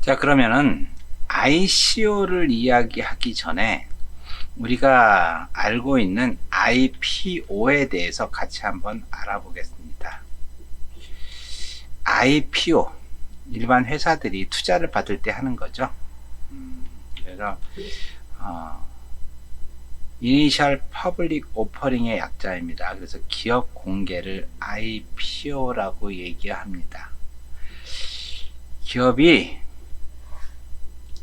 자, 그러면은 ICO를 이야기하기 전에 우리가 알고 있는 IPO에 대해서 같이 한번 알아보겠습니다. IPO, 일반 회사들이 투자를 받을 때 하는 거죠. 그래서 Initial Public Offering의 약자입니다. 그래서 기업 공개를 IPO라고 얘기합니다. 기업이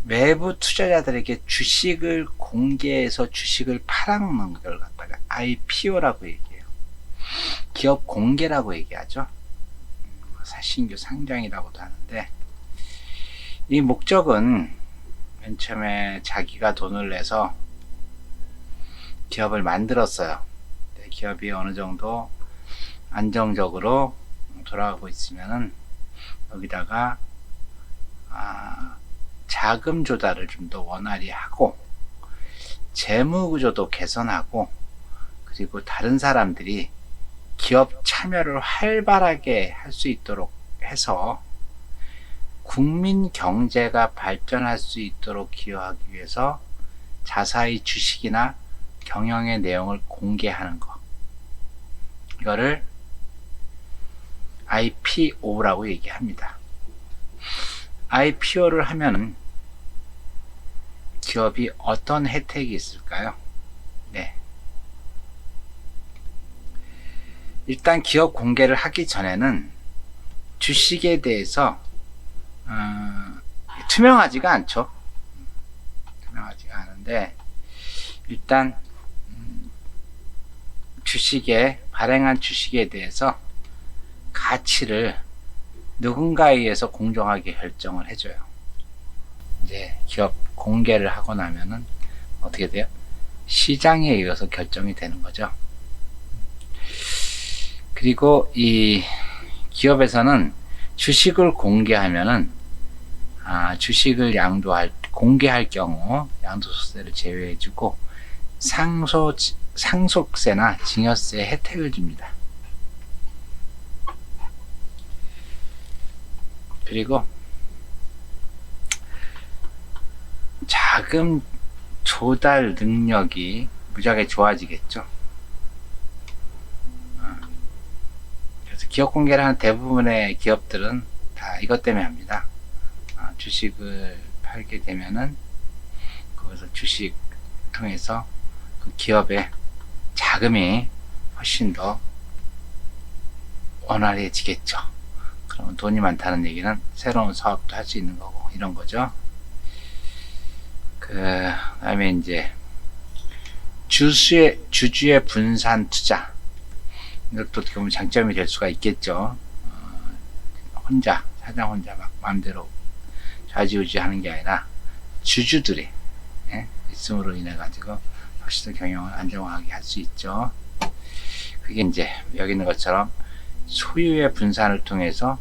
외부 투자자들에게 주식을 공개해서 주식을 팔아먹는 걸 갖다가 IPO라고 얘기해요. 기업 공개라고 얘기하죠. 신규 상장이라고도 하는데, 이 목적은 맨 처음에 자기가 돈을 내서 기업을 만들었어요. 기업이 어느 정도 안정적으로 돌아가고 있으면은 여기다가 자금 조달을 좀 더 원활히 하고 재무 구조도 개선하고, 그리고 다른 사람들이 기업 참여를 활발하게 할 수 있도록 해서 국민 경제가 발전할 수 있도록 기여하기 위해서 자사의 주식이나 경영의 내용을 공개하는 거, 이거를 IPO라고 얘기합니다. IPO를 하면은 기업이 어떤 혜택이 있을까요? 네. 일단 기업 공개를 하기 전에는 주식에 대해서 투명하지가 않죠. 투명하지가 않은데, 일단 발행한 주식에 대해서 가치를 누군가에 의해서 공정하게 결정을 해줘요. 이제 기업 공개를 하고 나면은 어떻게 돼요? 시장에 의해서 결정이 되는 거죠. 그리고 이 기업에서는 주식을 공개하면은 주식을 공개할 경우 양도소득세를 제외해주고 상속세나 증여세 혜택을 줍니다. 그리고 자금 조달 능력이 무지하게 좋아지겠죠. 그래서 기업 공개를 하는 대부분의 기업들은 다 이것 때문에 합니다. 주식을 팔게 되면은 거기서 주식 통해서 그 기업의 자금이 훨씬 더 원활해지겠죠. 그러면 돈이 많다는 얘기는 새로운 사업도 할 수 있는 거고, 이런 거죠. 그 다음에 이제 주주의 분산 투자, 이것도 어떻게 보면 장점이 될 수가 있겠죠. 사장 혼자 막 마음대로 좌지우지 하는 게 아니라 주주들이 있음으로 인해 가지고 훨씬 더 경영을 안정화하게 할 수 있죠. 그게 이제 여기 있는 것처럼 소유의 분산을 통해서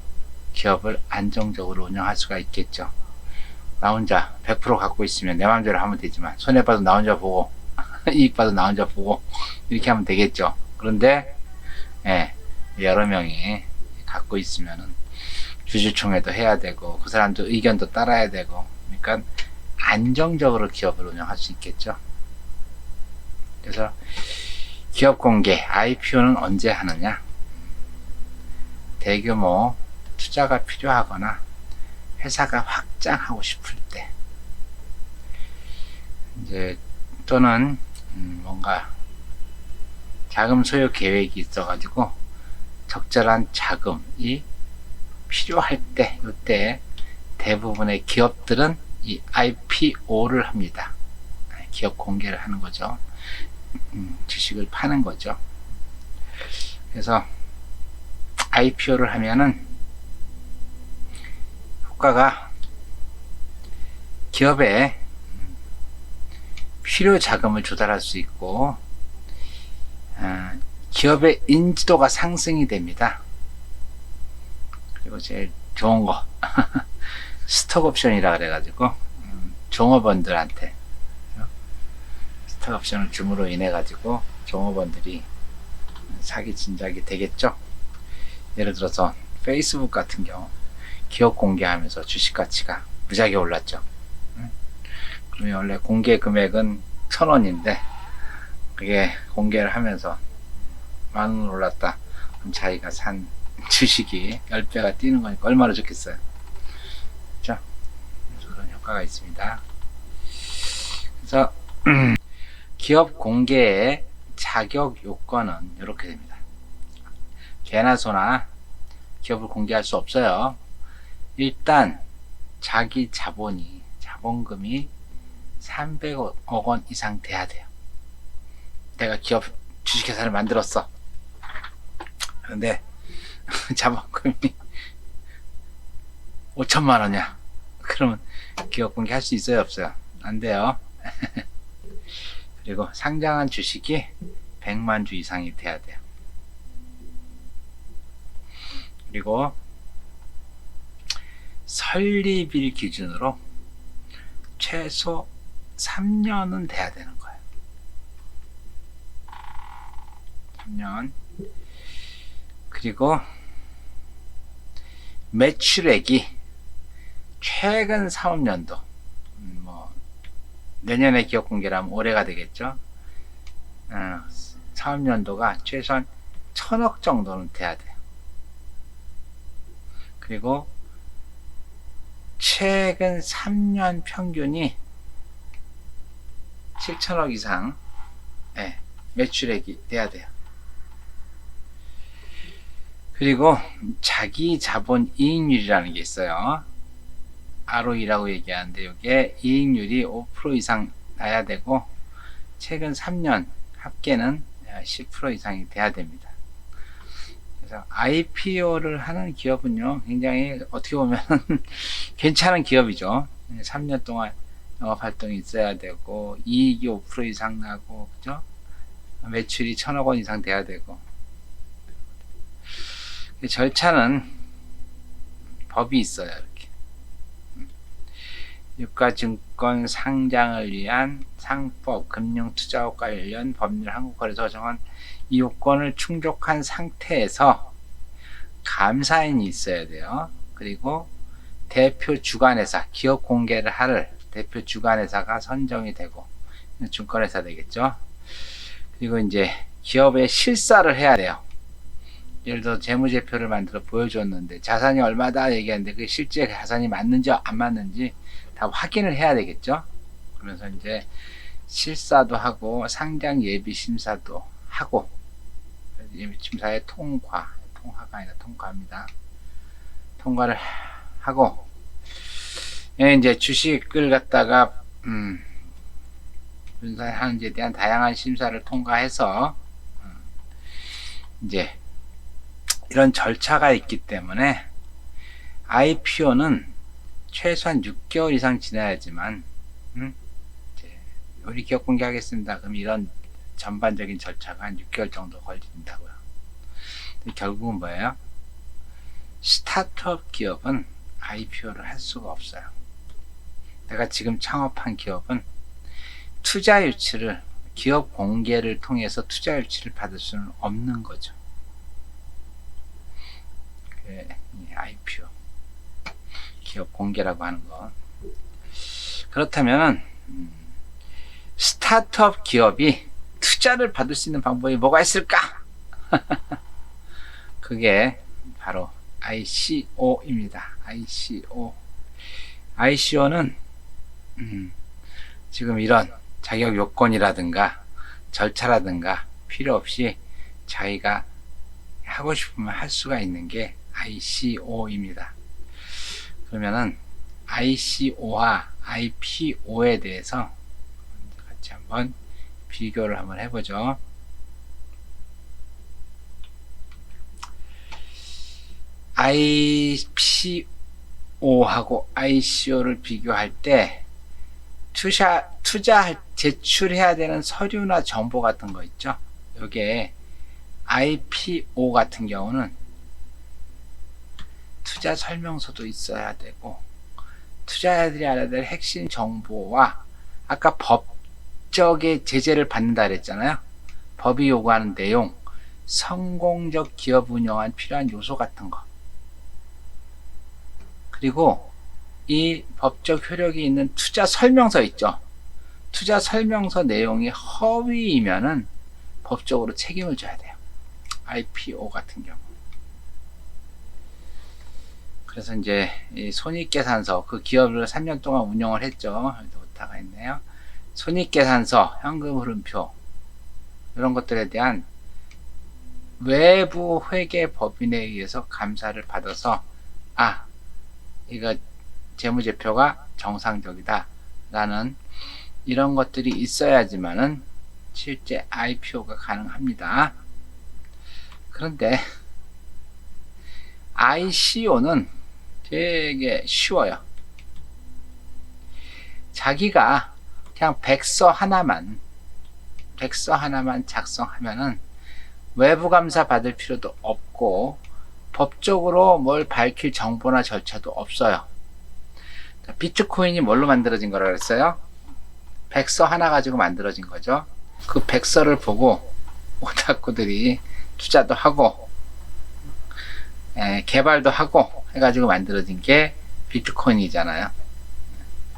기업을 안정적으로 운영할 수가 있겠죠. 나 혼자 100% 갖고 있으면 내 마음대로 하면 되지만, 손해봐도 나 혼자 보고 이익봐도 나 혼자 보고 이렇게 하면 되겠죠. 그런데 여러 명이 갖고 있으면은 주주총회도 해야 되고 그 사람도 의견도 따라야 되고, 그러니까 안정적으로 기업을 운영할 수 있겠죠. 그래서 기업 공개 IPO는 언제 하느냐? 대규모 투자가 필요하거나 회사가 확장하고 싶을 때, 이제 또는 뭔가 자금 소요 계획이 있어가지고 적절한 자금이 필요할 때, 이때 대부분의 기업들은 이 IPO를 합니다. 기업 공개를 하는 거죠. 주식을 파는 거죠. 그래서 IPO를 하면은 효과가, 기업에 필요 자금을 조달할 수 있고, 기업의 인지도가 상승이 됩니다. 그리고 제일 좋은 거 스톡 옵션이라 그래가지고 종업원들한테 스톡 옵션을 줌으로 인해 가지고 종업원들이 사기 진작이 되겠죠. 예를 들어서 페이스북 같은 경우 기업 공개하면서 주식 가치가 무지하게 올랐죠. 그러면 원래 공개 금액은 1,000원인데 그게 공개를 하면서 10,000원 올랐다. 그럼 자기가 산 주식이 10배가 뛰는 거니까 얼마나 좋겠어요. 그렇죠? 그런 효과가 있습니다. 그래서 기업 공개의 자격 요건은 이렇게 됩니다. 개나 소나 기업을 공개할 수 없어요. 일단 자기 자본금이 300억 원 이상 돼야 돼요. 내가 기업 주식회사를 만들었어. 그런데 자본금이 5천만 원이야. 그러면 기업 공개할 수 있어요, 없어요? 안 돼요. 그리고 상장한 주식이 100만 주 이상이 돼야 돼요. 그리고 설립일 기준으로 최소 3년은 돼야 되는 거예요. 3년. 그리고 매출액이 최근 사업년도, 내년에 기업 공개라면 올해가 되겠죠. 사업년도가 최소한 1,000억 정도는 돼야 돼요. 그리고 최근 3년 평균이 7,000억 이상 매출액이 돼야 돼요. 그리고 자기 자본 이익률이라는 게 있어요. ROE라고 얘기하는데 이게 이익률이 5% 이상 나야 되고 최근 3년 합계는 10% 이상이 돼야 됩니다. 그래서 IPO를 하는 기업은요, 굉장히 어떻게 보면 괜찮은 기업이죠. 3년 동안 영업 활동이 있어야 되고 이익이 5% 이상 나고, 그죠? 매출이 1,000억 원 이상 돼야 되고. 절차는 법이 있어요. 이렇게 유가증권 상장을 위한 상법, 금융투자와 관련 법률 한국거래소 정한 이 요건을 충족한 상태에서 감사인이 있어야 돼요. 그리고 대표 주관회사, 기업 공개를 할 대표 주관회사가 선정이 되고, 증권회사 되겠죠. 그리고 이제 기업의 실사를 해야 돼요. 예를 들어 재무제표를 만들어 보여줬는데 자산이 얼마다 얘기하는데 그게 실제 자산이 맞는지 안 맞는지 다 확인을 해야 되겠죠. 그러면서 이제 실사도 하고 상장 예비 심사도 하고, 예비 심사의 통과가 아니라 통과합니다. 통과를 하고, 이제 주식을 갖다가 분산하는지에 대한 다양한 심사를 통과해서 이제 이런 절차가 있기 때문에 IPO는 최소한 6개월 이상 지나야지만 이제 우리 기업 공개하겠습니다. 그럼 이런 전반적인 절차가 한 6개월 정도 걸린다고요. 결국은 뭐예요? 스타트업 기업은 IPO를 할 수가 없어요. 내가 지금 창업한 기업은 투자 유치를, 기업 공개를 통해서 투자 유치를 받을 수는 없는 거죠. IPO, 기업 공개라고 하는 거. 그렇다면 스타트업 기업이 투자를 받을 수 있는 방법이 뭐가 있을까? 그게 바로 ICO입니다. ICO는 지금 이런 자격 요건이라든가 절차라든가 필요 없이 자기가 하고 싶으면 할 수가 있는 게 ICO입니다. 그러면은 ICO와 IPO에 대해서 같이 한번 비교를 한번 해보죠. IPO하고 ICO를 비교할 때 투자 제출해야 되는 서류나 정보 같은 거 있죠. 여기에 IPO 같은 경우는 투자 설명서도 있어야 되고, 투자자들이 알아야 될 핵심 정보와 아까 법적의 제재를 받는다 그랬잖아요. 법이 요구하는 내용, 성공적 기업 운영한 필요한 요소 같은 거, 그리고 이 법적 효력이 있는 투자 설명서 있죠. 투자 설명서 내용이 허위이면은 법적으로 책임을 져야 돼요. IPO 같은 경우. 그래서 이제 이 손익계산서, 그 기업을 3년 동안 운영을 했죠. 여기도 오타가 있네요. 손익계산서, 현금흐름표, 이런 것들에 대한 외부 회계법인에 의해서 감사를 받아서, 아, 이거 재무제표가 정상적이다 라는 이런 것들이 있어야지만은 실제 IPO가 가능합니다. 그런데 ICO는 되게 쉬워요. 자기가 그냥 백서 하나만 작성하면은 외부 감사 받을 필요도 없고 법적으로 뭘 밝힐 정보나 절차도 없어요. 비트코인이 뭘로 만들어진 거라 그랬어요? 백서 하나 가지고 만들어진 거죠. 그 백서를 보고 오타쿠들이 투자도 하고 개발도 하고 해가지고 만들어진 게 비트코인이잖아요.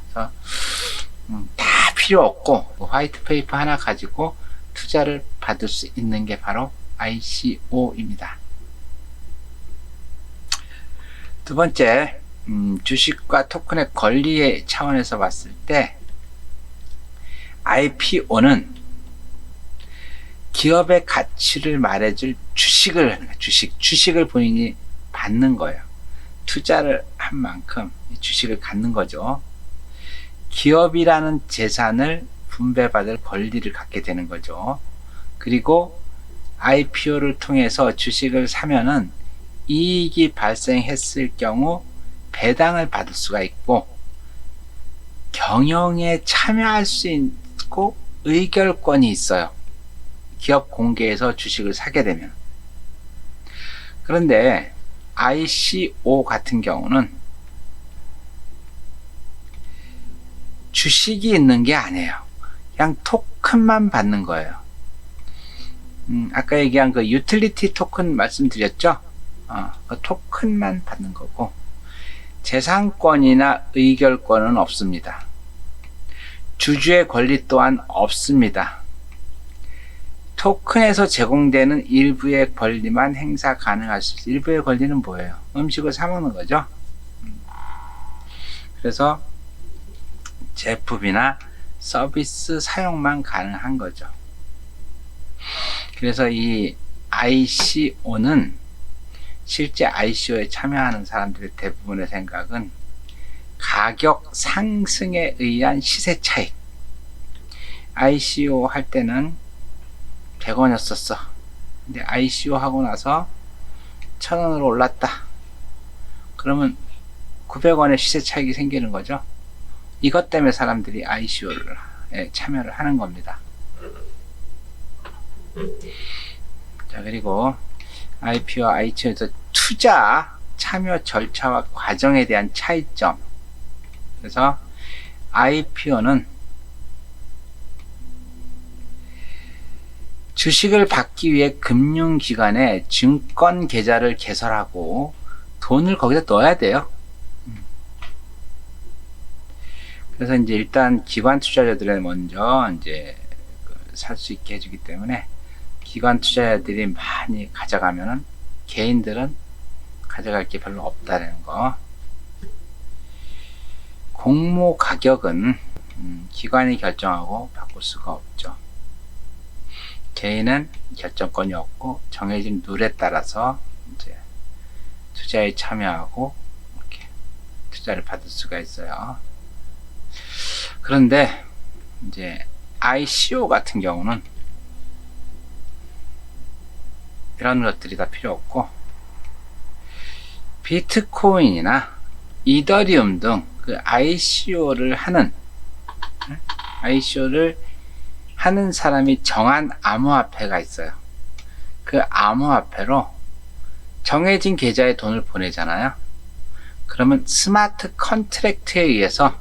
그래서 다 필요 없고 화이트 페이퍼 하나 가지고 투자를 받을 수 있는 게 바로 ICO입니다. 두 번째, 주식과 토큰의 권리의 차원에서 봤을 때 IPO는 기업의 가치를 말해줄 주식을 하는 거예요. 주식을 본인이 받는 거예요. 투자를 한 만큼 주식을 갖는 거죠. 기업이라는 재산을 분배받을 권리를 갖게 되는 거죠. 그리고 IPO를 통해서 주식을 사면은 이익이 발생했을 경우 배당을 받을 수가 있고 경영에 참여할 수 있고 의결권이 있어요. 기업 공개에서 주식을 사게 되면. 그런데 ICO 같은 경우는 주식이 있는 게 아니에요. 그냥 토큰만 받는 거예요. 아까 얘기한 그 유틸리티 토큰 말씀드렸죠? 그 토큰만 받는 거고 재산권이나 의결권은 없습니다. 주주의 권리 또한 없습니다. 토큰에서 제공되는 일부의 권리만 행사 가능할 수 있어요. 일부의 권리는 뭐예요? 음식을 사 먹는 거죠. 그래서 제품이나 서비스 사용만 가능한 거죠. 그래서 이 ICO는 실제 ICO에 참여하는 사람들의 대부분의 생각은 가격 상승에 의한 시세 차익. ICO 할 때는 100원이었었어. 근데 ICO 하고 나서 1000원으로 올랐다. 그러면 900원의 시세 차익이 생기는 거죠. 이것 때문에 사람들이 ICO에 참여를 하는 겁니다. 자, 그리고 IPO와 ICO에서 투자 참여 절차와 과정에 대한 차이점. 그래서 IPO는 주식을 받기 위해 금융기관에 증권 계좌를 개설하고 돈을 거기다 넣어야 돼요. 그래서 이제 일단 기관 투자자들은 먼저 이제 살 수 있게 해주기 때문에 기관 투자자들이 많이 가져가면은 개인들은 가져갈 게 별로 없다는 거. 공모 가격은 기관이 결정하고 바꿀 수가 없죠. 개인은 결정권이 없고 정해진 룰에 따라서 이제 투자에 참여하고 이렇게 투자를 받을 수가 있어요. 그런데 이제 ICO 같은 경우는 이런 것들이 다 필요 없고 비트코인이나 이더리움 등 그 ICO를 하는 사람이 정한 암호화폐가 있어요. 그 암호화폐로 정해진 계좌에 돈을 보내잖아요. 그러면 스마트 컨트랙트에 의해서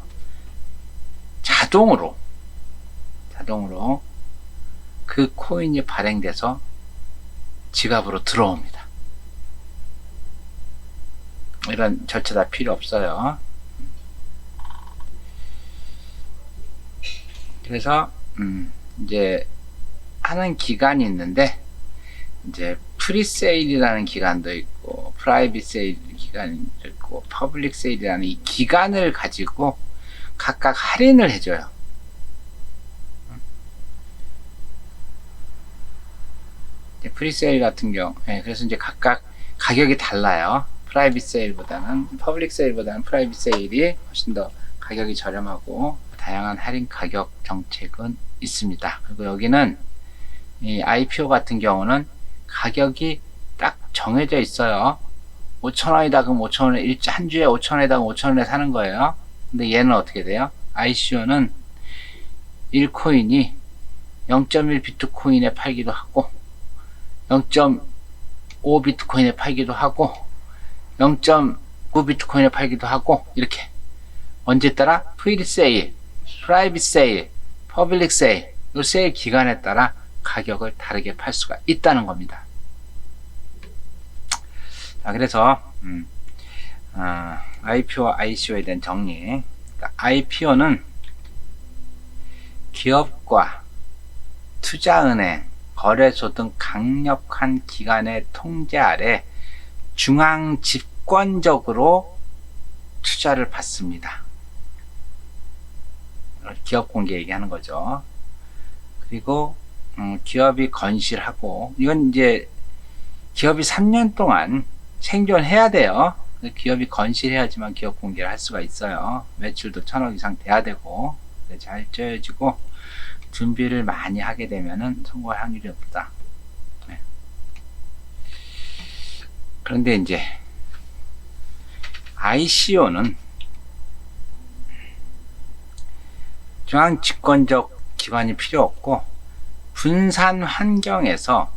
자동으로 그 코인이 발행돼서 지갑으로 들어옵니다. 이런 절차 다 필요 없어요. 그래서 이제 하는 기간이 있는데, 이제 프리세일이라는 기간도 있고 프라이빗 세일 기간이 있고 퍼블릭 세일이라는 이 기간을 가지고 각각 할인을 해줘요. 프리세일 같은 경우, 그래서 이제 각각 가격이 달라요. 프라이빗 세일보다는, 퍼블릭 세일보다는 프라이빗 세일이 훨씬 더 가격이 저렴하고 다양한 할인 가격 정책은 있습니다. 그리고 여기는 이 IPO 같은 경우는 가격이 딱 정해져 있어요. 5,000원이다 그럼 5,000원에 한 주에 5,000원에다가 5,000원에 사는 거예요. 근데 얘는 어떻게 돼요? ICO는 1코인이 0.1 비트코인에 팔기도 하고 0.5 비트코인에 팔기도 하고 0.9 비트코인에 팔기도 하고, 이렇게 언제 따라 프리 세일, 프라이빗 세일, 퍼블릭 세일, 이 세일 기간에 따라 가격을 다르게 팔 수가 있다는 겁니다. 자, 그래서 IPO와 ICO에 대한 정리. 그러니까 IPO는 기업과 투자은행, 거래소 등 강력한 기관의 통제 아래 중앙 집권적으로 투자를 받습니다. 기업 공개 얘기하는 거죠. 그리고 기업이 건실하고, 이건 이제 기업이 3년 동안 생존해야 돼요. 기업이 건실해야지만 기업 공개를 할 수가 있어요. 매출도 1,000억 이상 돼야 되고, 잘 짜여지고 준비를 많이 하게 되면은 성공할 확률이 높다. 네. 그런데 이제 ICO는 중앙 집권적 기관이 필요 없고 분산 환경에서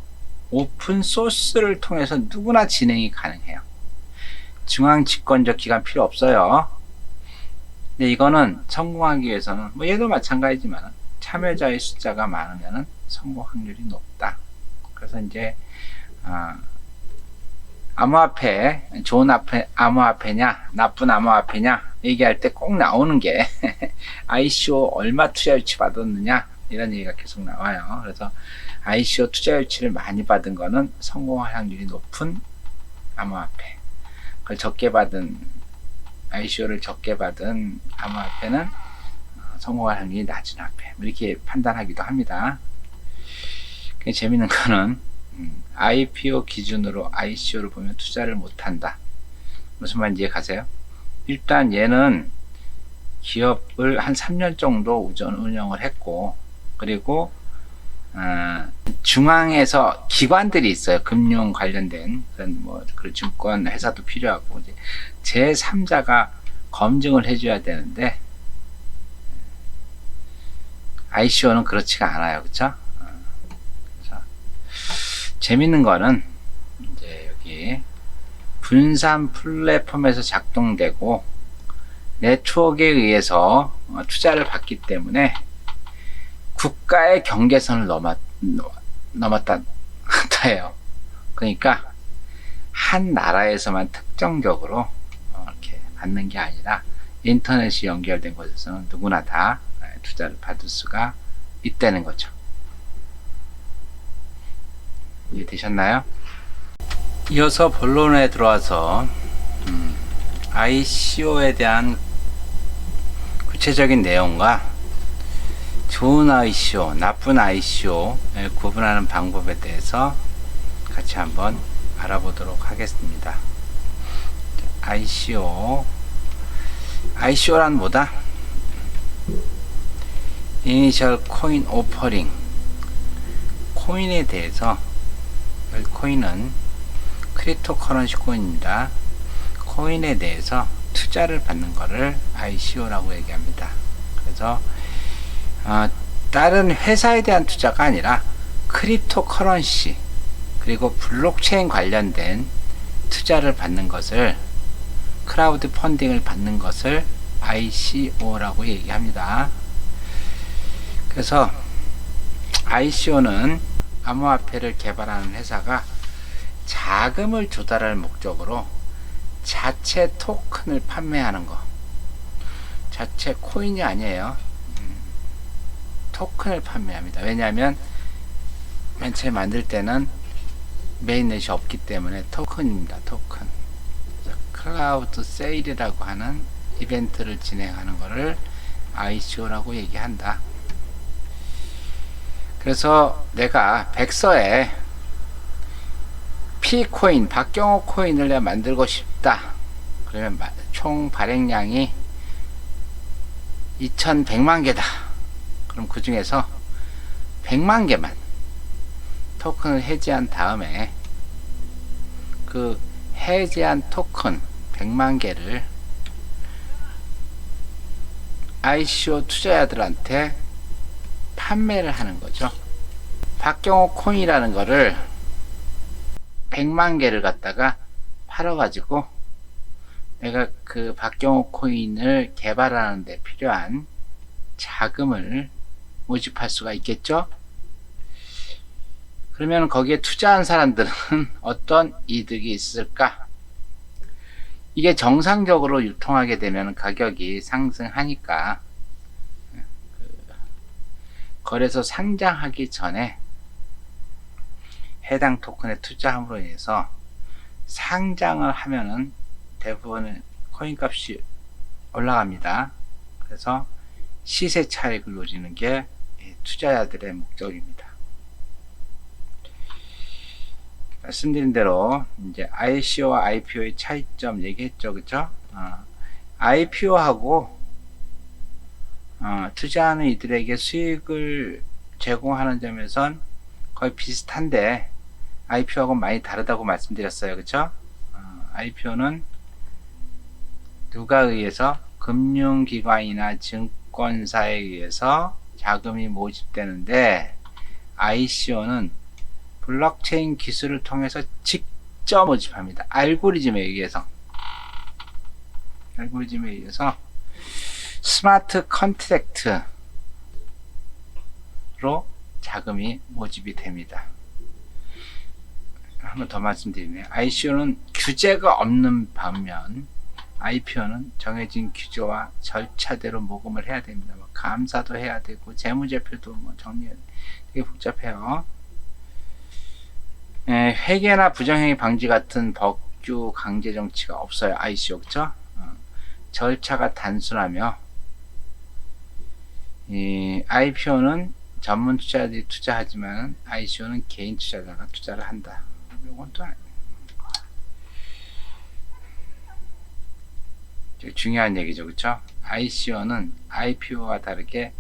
오픈 소스를 통해서 누구나 진행이 가능해요. 중앙 집권적 기관 필요 없어요. 근데 이거는 성공하기 위해서는, 뭐 얘도 마찬가지지만 참여자의 숫자가 많으면 성공 확률이 높다. 그래서 이제 암호화폐, 좋은 암호화폐냐 나쁜 암호화폐냐 얘기할 때 꼭 나오는 게 ICO 얼마 투자 유치 받았느냐 이런 얘기가 계속 나와요. 그래서 ICO 투자 유치를 많이 받은 거는 성공할 확률이 높은 암호화폐, 그걸 적게 받은, ICO를 적게 받은 암호화폐는 성공할 확률이 낮은 화폐, 이렇게 판단하기도 합니다. 재밌는 거는 IPO 기준으로 ICO를 보면 투자를 못한다. 무슨 말인지 이해 가세요? 일단 얘는 기업을 한 3년 정도 운영을 했고, 그리고 중앙에서 기관들이 있어요. 금융 관련된 그런 그 증권 회사도 필요하고, 이제 제3자가 검증을 해줘야 되는데 ICO는 그렇지가 않아요. 그쵸? 그래서 재밌는 거는 이제 여기 분산 플랫폼에서 작동되고 네트워크에 의해서 투자를 받기 때문에 국가의 경계선을 넘었다 해요. 그러니까 한 나라에서만 특정적으로 이렇게 받는 게 아니라 인터넷이 연결된 곳에서는 누구나 다 투자를 받을 수가 있다는 거죠. 이해되셨나요? 이어서 본론에 들어와서 ICO에 대한 구체적인 내용과 좋은 ICO, 나쁜 ICO를 구분하는 방법에 대해서 같이 한번 알아보도록 하겠습니다. ICO란 뭐다? 이니셜 코인 오퍼링. 코인에 대해서, 이 코인은 크립토 커런시 코인입니다. 코인에 대해서 투자를 받는 것을 ICO라고 얘기합니다. 그래서 다른 회사에 대한 투자가 아니라 크립토 커런시 그리고 블록체인 관련된 투자를 받는 것을, 크라우드 펀딩을 받는 것을 ICO라고 얘기합니다. 그래서 ICO는 암호화폐를 개발하는 회사가 자금을 조달할 목적으로 자체 토큰을 판매하는 거. 자체 코인이 아니에요. 토큰을 판매합니다. 왜냐하면 맨 처음 만들 때는 메인넷이 없기 때문에 토큰입니다. 토큰. 클라우드 세일이라고 하는 이벤트를 진행하는 것을 ICO라고 얘기한다. 그래서 내가 백서에 P코인, 박경호 코인을 내가 만들고 싶다. 그러면 총 발행량이 2100만 개다. 그럼 그 중에서 100만 개만 토큰을 해지한 다음에 그 해지한 토큰 100만 개를 ICO 투자자들한테 판매를 하는 거죠. 박경호 코인이라는 거를 100만 개를 갖다가 팔아가지고 내가 그 박경호 코인을 개발하는 데 필요한 자금을 모집할 수가 있겠죠. 그러면 거기에 투자한 사람들은 어떤 이득이 있을까? 이게 정상적으로 유통하게 되면 가격이 상승하니까 거래소 상장하기 전에 해당 토큰에 투자함으로 인해서 상장을 하면은 대부분의 코인 값이 올라갑니다. 그래서 시세 차익을 노리는 게 투자자들의 목적입니다. 말씀드린 대로 이제 ICO와 IPO의 차이점 얘기했죠, 그쵸? IPO하고 투자하는 이들에게 수익을 제공하는 점에선 거의 비슷한데 IPO하고 많이 다르다고 말씀드렸어요, 그쵸? IPO는 누가 의해서 금융기관이나 증권사에 의해서 자금이 모집되는데 의해서는 블록체인 기술을 통해서 직접 모집합니다. 알고리즘에 의해서 스마트 컨트랙트로 자금이 모집이 됩니다. 한 번 더 말씀드리네요. ICO는 규제가 없는 반면 IPO는 정해진 규제와 절차대로 모금을 해야 됩니다. 뭐 감사도 해야 되고 재무제표도 뭐 정리해야 되게 복잡해요. 회계나 부정행위 방지 같은 법규 강제 정치가 없어요. ICO, 그쵸? 절차가 단순하며 IPO는 전문 투자자들이 투자하지만 ICO는 개인 투자자가 투자를 한다. 이건 또 중요한 얘기죠, 그쵸? ICO는 IPO와 다르게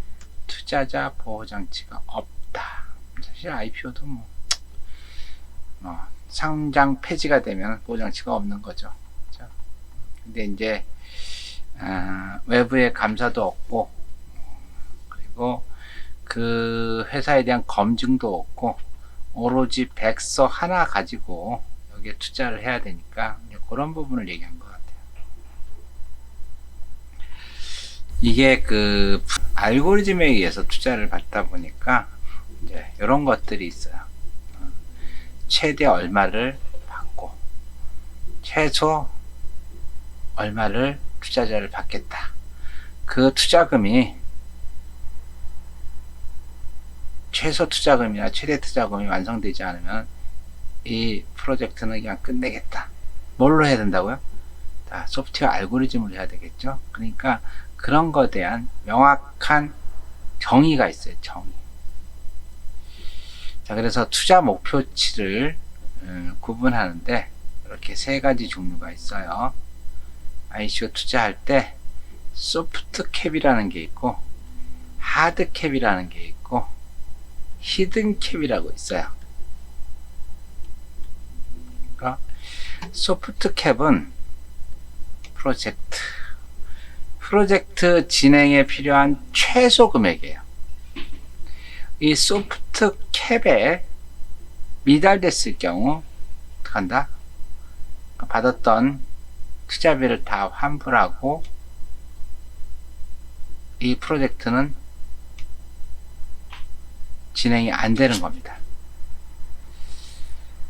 투자자 보호장치가 없다. 사실 IPO도 상장 폐지가 되면 보호장치가 없는 거죠. 그쵸? 근데 이제 외부의 감사도 없고 그리고 그 회사에 대한 검증도 없고 오로지 백서 하나 가지고 여기에 투자를 해야 되니까 그런 부분을 얘기한 것 같아요. 이게 그 알고리즘에 의해서 투자를 받다 보니까 이제 이런 것들이 있어요. 최대 얼마를 받고 최소 얼마를 투자자를 받겠다. 그 투자금이 최소 투자금이나 최대 투자금이 완성되지 않으면 이 프로젝트는 그냥 끝내겠다. 뭘로 해야 된다고요? 다 소프트웨어 알고리즘으로 해야 되겠죠. 그러니까 그런 것에 대한 명확한 정의가 있어요. 정의. 자, 그래서 투자 목표치를 구분하는데 이렇게 세 가지 종류가 있어요. ICO 투자할 때 소프트 캡이라는 게 있고 하드 캡이라는 게 있고 히든 캡이라고 있어요. 그러니까 소프트 캡은 프로젝트 진행에 필요한 최소 금액이에요. 이 소프트 캡에 미달됐을 경우 어떻게 한다? 받았던 투자비를 다 환불하고 이 프로젝트는 진행이 안 되는 겁니다.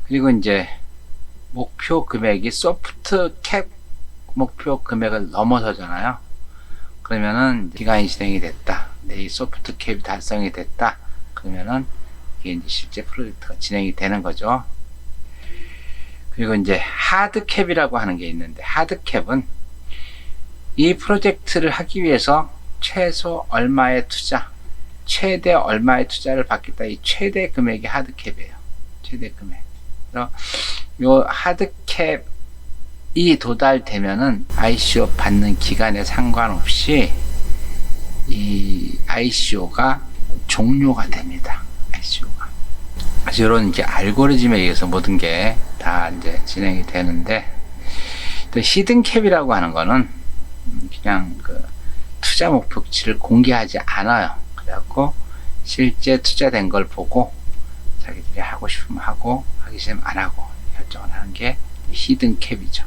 그리고 이제 목표 금액이 소프트 캡 목표 금액을 넘어서잖아요. 그러면은 기간이 진행이 됐다. 내 이 소프트 캡이 달성이 됐다. 그러면은 이게 이제 실제 프로젝트가 진행이 되는 거죠. 그리고 이제 하드 캡이라고 하는 게 있는데, 하드 캡은 이 프로젝트를 하기 위해서 최소 얼마의 투자, 최대 얼마의 투자를 받겠다. 이 최대 금액이 하드 캡이에요. 최대 금액. 그래서 요 하드 캡이 도달되면은 ICO 받는 기간에 상관없이 이 ICO가 종료가 됩니다. ICO가. 그래서 이런 이제 알고리즘에 의해서 모든 게 다 이제 진행이 되는데, 또 히든 캡이라고 하는 거는 그냥 그 투자 목표치를 공개하지 않아요. 그래갖고 실제 투자된 걸 보고 자기들이 하고 싶으면 하고 하기 싫으면 안 하고 결정을 하는 게 히든 캡이죠.